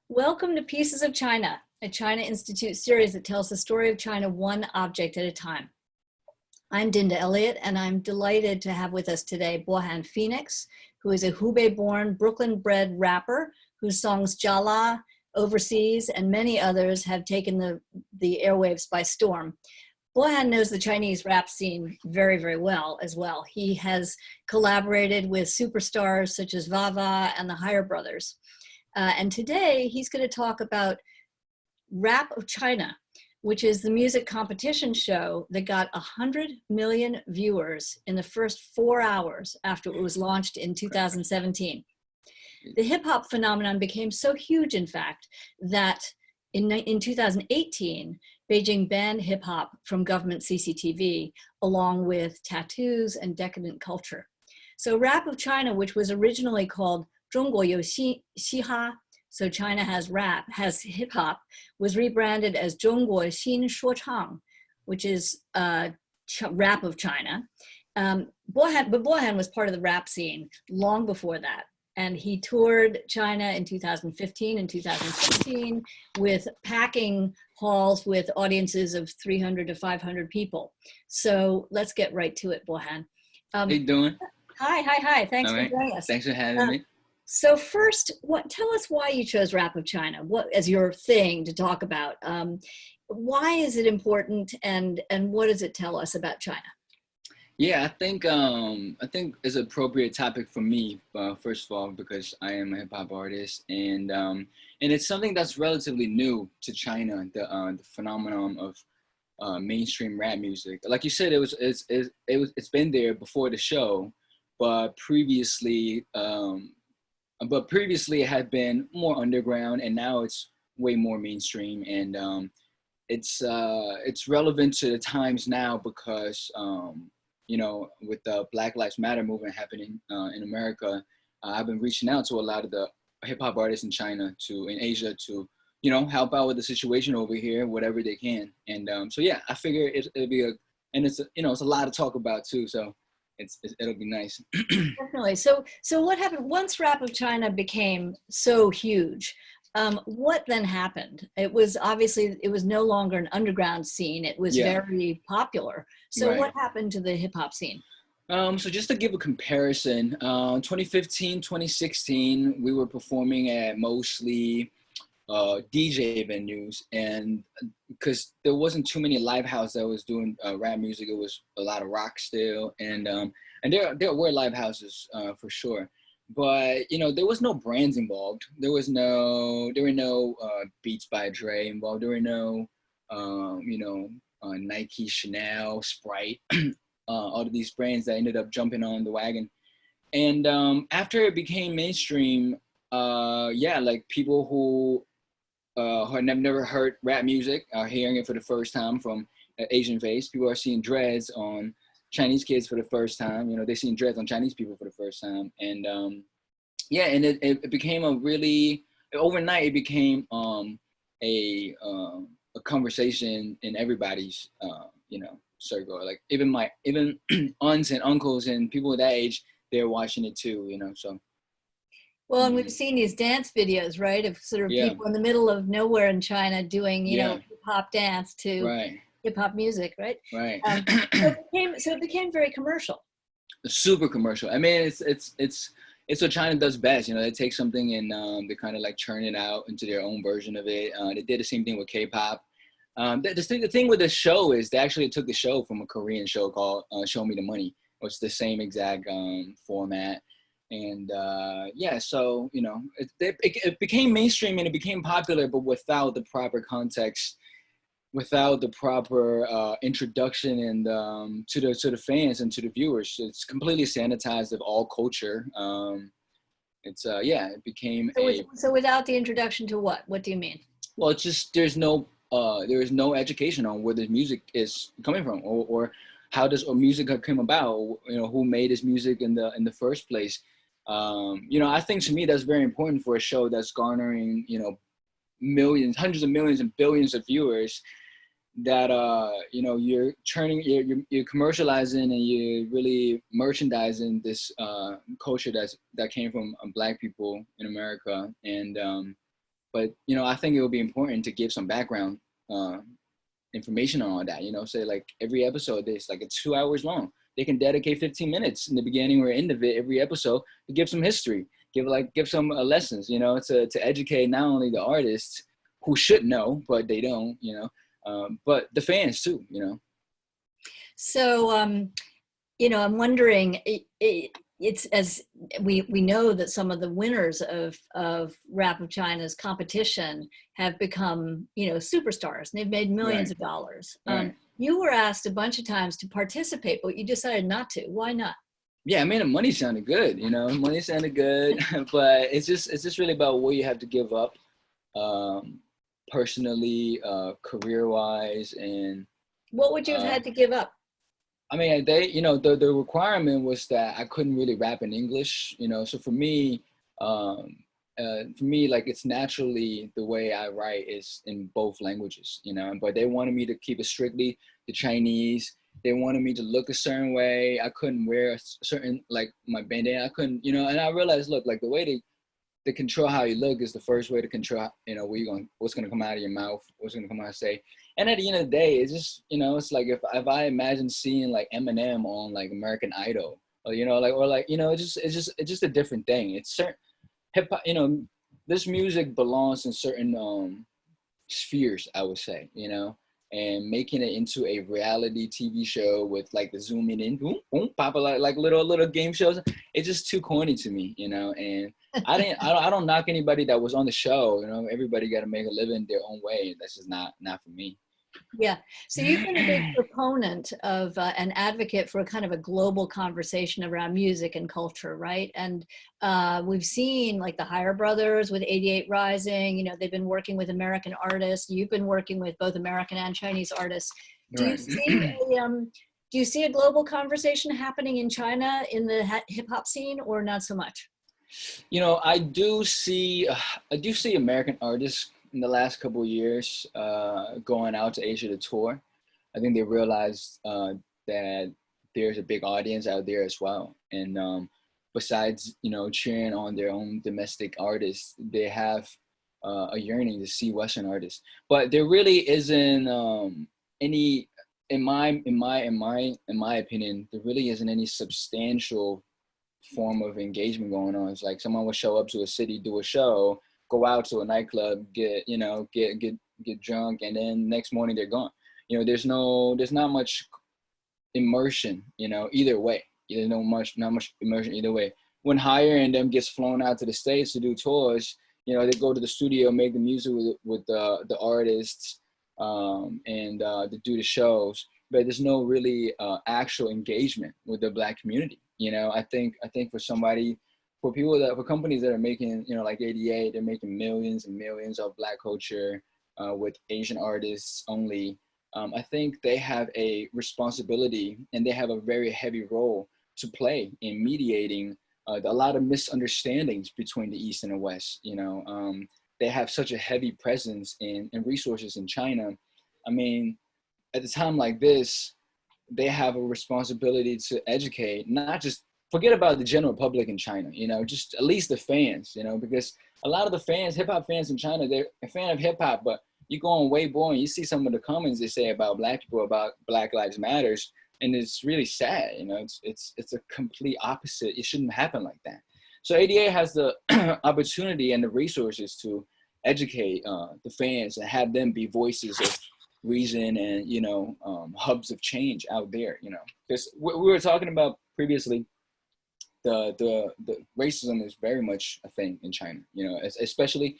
Welcome to Pieces of China, a China Institute series that tells the story of China one object at a time. I'm Dinda Elliott, and I'm delighted to have with us today Bohan Phoenix, who is a Hubei-born, Brooklyn-bred rapper whose songs Jala, Overseas, and many others have taken the airwaves by storm. Bohan knows the Chinese rap scene very, very well as well. He has collaborated with superstars such as Vava and the Higher Brothers. And today he's going to talk about Rap of China, which is the music competition show that got 100 million viewers in the first 4 hours after it was launched in 2017. The hip hop phenomenon became so huge, in fact, that in 2018, Beijing banned hip hop from government CCTV, along with tattoos and decadent culture. So Rap of China, which was originally called 中国有嘻哈, so China has rap, has hip hop, was rebranded as 中国新说唱, which is rap of China. But Bohan was part of the rap scene long before that. And he toured China in 2015 and 2016 with packing halls with audiences of 300 to 500 people. So let's get right to it, Bohan. How you doing? Hi. Thanks for joining us. Thanks for having me. So first, tell us why you chose Rap of China as your thing to talk about. Why is it important, and what does it tell us about China? Yeah, I think it's an appropriate topic for me. First of all, because I am a hip hop artist, and it's something that's relatively new to China. The phenomenon of mainstream rap music. Like you said, it's been there before the show, but previously it had been more underground, and now it's way more mainstream, and it's relevant to the times now because with the Black Lives Matter movement happening in America, I've been reaching out to a lot of the hip hop artists in Asia to help out with the situation over here, whatever they can, and so yeah, I figure it'll be it's a lot to talk about too, so. It'll be nice. Definitely. So what happened once Rap of China became so huge? What then happened? It was no longer an underground scene. It was very popular. So What happened to the hip hop scene? So just to give a comparison, 2015, 2016, we were performing at mostly DJ venues, and because there wasn't too many live house that was doing rap music, it was a lot of rock still, and there were live houses for sure, but there was no brands involved. There were no Beats by Dre involved. There were no Nike, Chanel, Sprite, all of these brands that ended up jumping on the wagon, and after it became mainstream, like people who had never heard rap music are hearing it for the first time from an Asian face. People are seeing dreads on Chinese kids for the first time. They're seeing dreads on Chinese people for the first time. And and it became overnight it became a conversation in everybody's circle. Like even aunts and uncles and people that age, they're watching it too, so. Well, and we've seen these dance videos, right, of sort of people in the middle of nowhere in China doing, hip hop dance to hip hop music, right? Right. So it became very commercial. Super commercial. I mean, it's what China does best. They take something and they kind of like churn it out into their own version of it. They did the same thing with K-pop. The thing with the show is they actually took the show from a Korean show called Show Me the Money, which is the same exact format. And so it became mainstream and it became popular, but without the proper context, without the proper introduction and to the fans and to the viewers. It's completely sanitized of all culture. It became so without the introduction to what? What do you mean? Well, it's just there is no education on where the music is coming from, or how does music came about. Who made this music in the first place. I think to me that's very important for a show that's garnering, millions, hundreds of millions and billions of viewers, that, you're commercializing and you're really merchandising this culture that came from Black people in America. And but I think it would be important to give some background information on all that. Say like every episode is like it's 2 hours long. They can dedicate 15 minutes in the beginning or end of it every episode to give some history, give some lessons, to educate not only the artists who should know, but they don't, but the fans too, So, I'm wondering, it's as we know that some of the winners of Rap of China's competition have become, superstars, and they've made millions of dollars. Right. You were asked a bunch of times to participate, but you decided not to. Why not? Yeah, I mean, the money sounded good, money sounded good, but it's just really about what you have to give up, personally, career-wise, and what would you have had to give up? I mean, the requirement was that I couldn't really rap in English, so for me, like it's naturally the way I write is in both languages, but they wanted me to keep it strictly the Chinese. They wanted me to look a certain way. I couldn't wear a certain, like my bandana. I couldn't, and I realized, look, like the way to control how you look is the first way to control, what's going to come out of your mouth, what's going to come out of say. And at the end of the day, it's just, it's like if I imagine seeing like Eminem on like American Idol, or, it's just a different thing. It's certain hip hop, this music belongs in certain spheres, I would say, and making it into a reality TV show with like the zooming in, boom, boom, pop like little game shows. It's just too corny to me, and I don't knock anybody that was on the show. Everybody got to make a living their own way. That's just not for me. Yeah. So you've been a big proponent of an advocate for a kind of a global conversation around music and culture, right? And we've seen like the Higher Brothers with 88 Rising, they've been working with American artists. You've been working with both American and Chinese artists. Do you see a global conversation happening in China in the hip hop scene, or not so much? I do see American artists in the last couple of years going out to Asia to tour. I think they realized that there's a big audience out there as well. And besides, cheering on their own domestic artists, they have a yearning to see Western artists. But there really isn't any, in my opinion, there really isn't any substantial form of engagement going on. It's like someone will show up to a city, do a show, go out to a nightclub, get drunk, and then next morning they're gone. There's not much immersion, either way. There's not much immersion either way. When Higher and them gets flown out to the States to do tours, they go to the studio, make the music with the artists, and to do the shows, but there's no really actual engagement with the Black community. I think for companies that are making, like 88, they're making millions and millions of Black culture with Asian artists only. I think they have a responsibility and they have a very heavy role to play in mediating a lot of misunderstandings between the East and the West. They have such a heavy presence and resources in China. I mean, at a time like this, they have a responsibility to educate, not just forget about the general public in China, just at least the fans, because a lot of the fans, hip hop fans in China, they're a fan of hip hop, but you go on Weibo and you see some of the comments they say about Black people, about Black Lives Matters, and it's really sad. It's a complete opposite. It shouldn't happen like that. So ADA has the opportunity and the resources to educate the fans and have them be voices of reason and hubs of change out there. Because we were talking about previously, the racism is very much a thing in China. Especially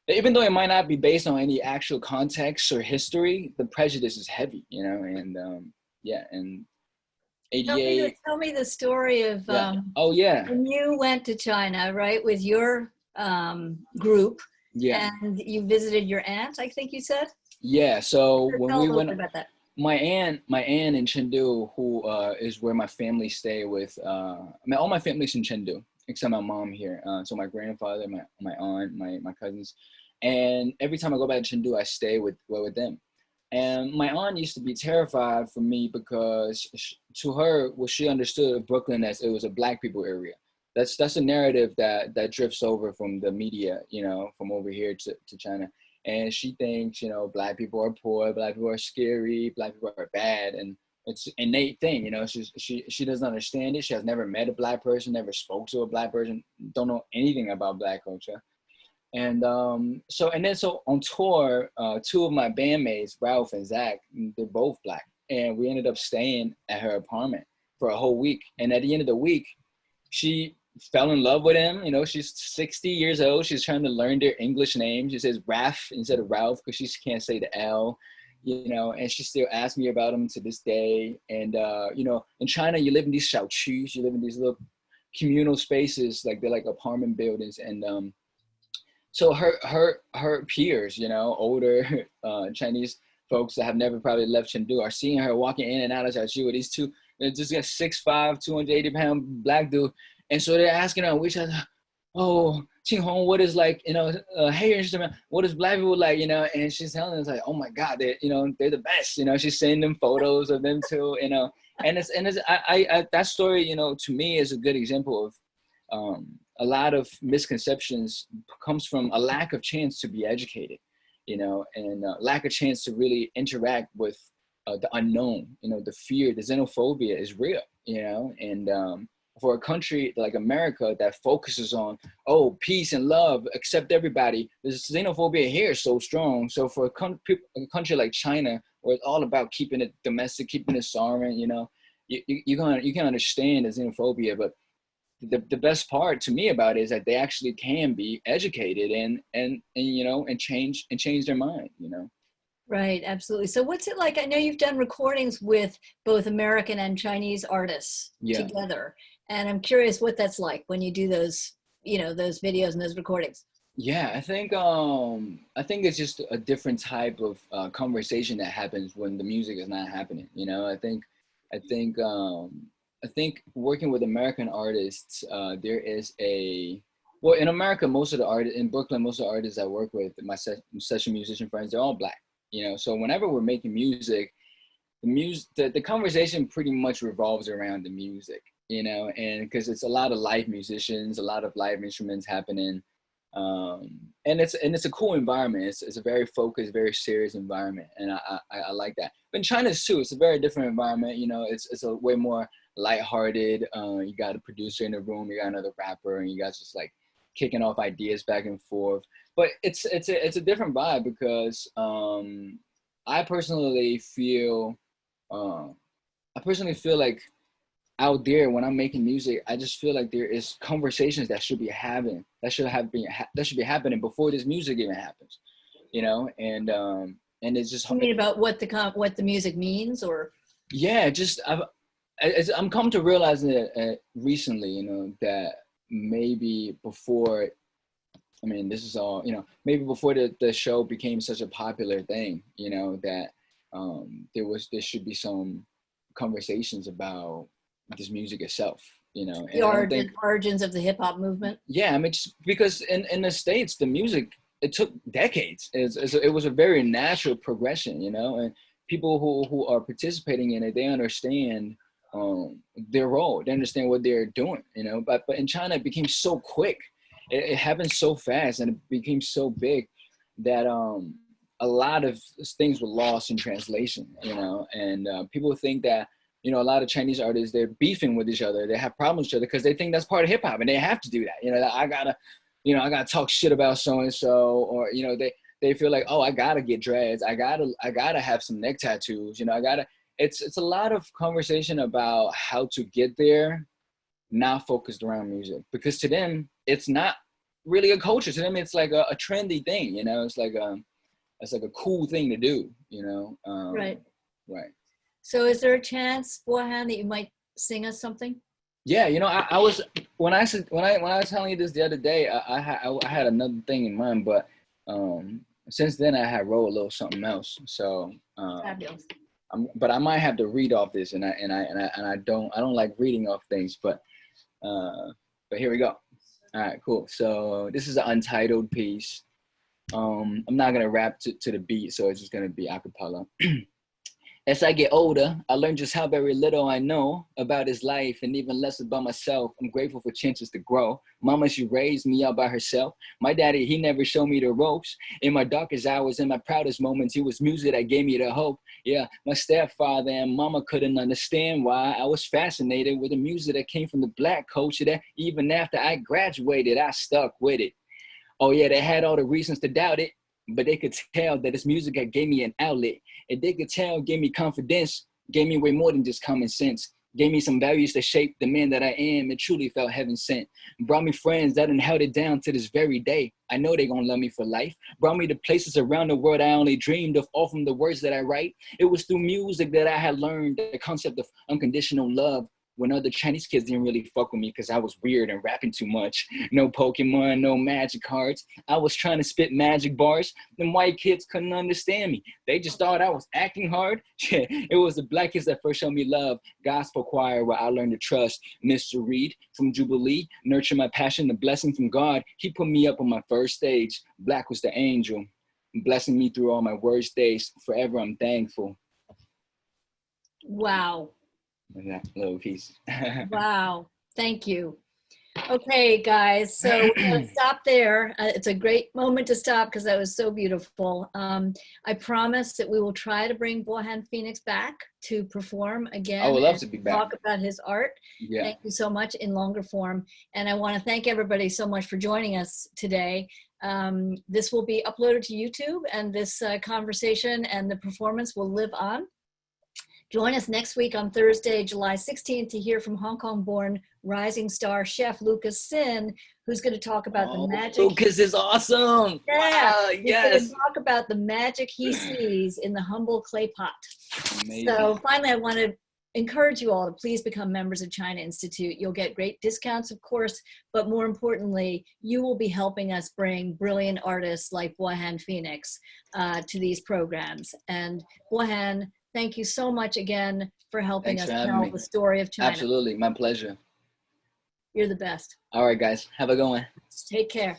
even though it might not be based on any actual context or history, the prejudice is heavy. And ADA. Tell me the story of when you went to China, right, with your group. Yeah. And you visited your aunt, I think you said. Yeah, so when we went, about that. my aunt in Chengdu, who is where my family stay with. All my family's in Chengdu except my mom here. So my grandfather, my aunt, my cousins, and every time I go back to Chengdu, I stay with them. And my aunt used to be terrified for me because to her, what she understood of Brooklyn as it was a Black people area. that's a narrative that drifts over from the media, you know, from over here to China. And she thinks, you know, Black people are poor, Black people are scary, Black people are bad, and it's an innate thing, you know. She doesn't understand it. She has never met a Black person, never spoke to a Black person, don't know anything about Black culture. And so on tour, two of my bandmates, Ralph and Zach, they're both Black, and we ended up staying at her apartment for a whole week. And at the end of the week, she fell in love with him. You know, she's 60 years old. She's trying to learn their English names. She says Raph instead of Ralph because she can't say the L, you know, and she still asks me about him to this day. And, you know, in China, you live in these xiaoqus, you live in these little communal spaces, like they're like apartment buildings. And so her peers, you know, older Chinese folks that have never probably left Chengdu are seeing her walking in and out of xiaoqu with these two, just got 6'5", 280-pound Black dude. And so they're asking her which, oh, Qinghong, what is like, you know, hey, what is Black people like, you know? And she's telling us like, oh my God, they're, you know, they're the best, you know. She's sending them photos of them too, you know. And it's I that story, you know, to me is a good example of a lot of misconceptions comes from a lack of chance to be educated, you know, and lack of chance to really interact with the unknown, you know. The fear, the xenophobia is real, you know. And for a country like America that focuses on, oh, peace and love, accept everybody, the xenophobia here is so strong. So for a country like China, where it's all about keeping it domestic, keeping it sovereign, you know, you can understand the xenophobia. But the best part to me about it is that they actually can be educated and you know, and change their mind, you know. Right, absolutely. So what's it like? I know you've done recordings with both American and Chinese artists together. And I'm curious what that's like when you do those, you know, those videos and those recordings. Yeah, I think it's just a different type of conversation that happens when the music is not happening. You know, I think working with American artists, there is well, in America, most of the artists in Brooklyn, most of the artists I work with, my session musician friends, they're all Black. You know, so whenever we're making music, the conversation pretty much revolves around the music, you know, and because it's a lot of live musicians, a lot of live instruments happening, and it's a cool environment. It's a very focused, very serious environment, and I like that. But in China too, it's a very different environment. You know, it's a way more lighthearted. You got a producer in the room, you got another rapper, and you guys just like kicking off ideas back and forth. But it's a different vibe because I personally feel like out there when I'm making music, I just feel like there is conversations that should be happening happening before this music even happens, you know. And it's just, You mean about what the music means, or? Yeah, just I'm come to realizing it recently, you know, that maybe before, I mean, this is all, you know, maybe before the show became such a popular thing, you know, that there should be some conversations about this music itself, you know. And The origins of the hip hop movement. Yeah, I mean, just because in the States, the music, it took decades. It was a very natural progression, you know, and people who are participating in it, they understand their role, they understand what they're doing, you know. But in China, it became so quick. It happened so fast, and it became so big that a lot of things were lost in translation, you know. And people think that, you know, a lot of Chinese artists, they're beefing with each other, they have problems with each other because they think that's part of hip hop, and they have to do that. You know, I gotta talk shit about so and so, or you know, they feel like, oh, I gotta get dreads, I gotta have some neck tattoos, you know, It's a lot of conversation about how to get there, not focused around music, because to them it's not really a culture. To them, it's like a trendy thing, you know. It's like a cool thing to do, you know. Right. Right. So is there a chance, Bohan, that you might sing us something? Yeah, you know, I was when I was telling you this the other day, I had another thing in mind, but since then I had wrote a little something else. So Fabulous. But I might have to read off this, and I don't like reading off things, but here we go. All right, cool. So this is an untitled piece. I'm not gonna rap to the beat, so it's just gonna be a cappella. As I get older, I learn just how very little I know about his life and even less about myself. I'm grateful for chances to grow. Mama, she raised me out by herself. My daddy, he never showed me the ropes. In my darkest hours, in my proudest moments, it was music that gave me the hope. Yeah, my stepfather and mama couldn't understand why I was fascinated with the music that came from the black culture that even after I graduated, I stuck with it. Oh yeah, they had all the reasons to doubt it, but they could tell that this music that gave me an outlet. And they could tell, gave me confidence, gave me way more than just common sense. Gave me some values that shaped the man that I am. It truly felt heaven sent. Brought me friends that done held it down to this very day. I know they gonna love me for life. Brought me to places around the world I only dreamed of, all from the words that I write. It was through music that I had learned the concept of unconditional love, when other Chinese kids didn't really fuck with me because I was weird and rapping too much. No Pokemon, no magic cards. I was trying to spit magic bars. Them white kids couldn't understand me. They just thought I was acting hard. It was the black kids that first showed me love. Gospel choir where I learned to trust. Mr. Reed from Jubilee, nurture my passion, the blessing from God. He put me up on my first stage. Black was the angel, blessing me through all my worst days. Forever I'm thankful. Wow. And that little piece. Wow. Thank you. Okay, guys, so we're going to stop there. It's a great moment to stop because that was so beautiful. I promise that we will try to bring Bohan Phoenix back to perform again. I would love to be back. Talk about his art. Yeah. Thank you so much in longer form. And I want to thank everybody so much for joining us today. This will be uploaded to YouTube, and this conversation and the performance will live on. Join us next week on Thursday, July 16th to hear from Hong Kong-born rising star chef Lucas Sin, who's going to talk about the magic. Lucas is awesome. Yeah, wow, he's yes. going to talk about the magic he sees in the humble clay pot. Amazing. So finally, I want to encourage you all to please become members of China Institute. You'll get great discounts, of course, but more importantly, you will be helping us bring brilliant artists like Bohan Phoenix to these programs. And Bohan, thank you so much again for helping us tell the story of China. Absolutely, my pleasure. You're the best. All right, guys, have a good one. Take care.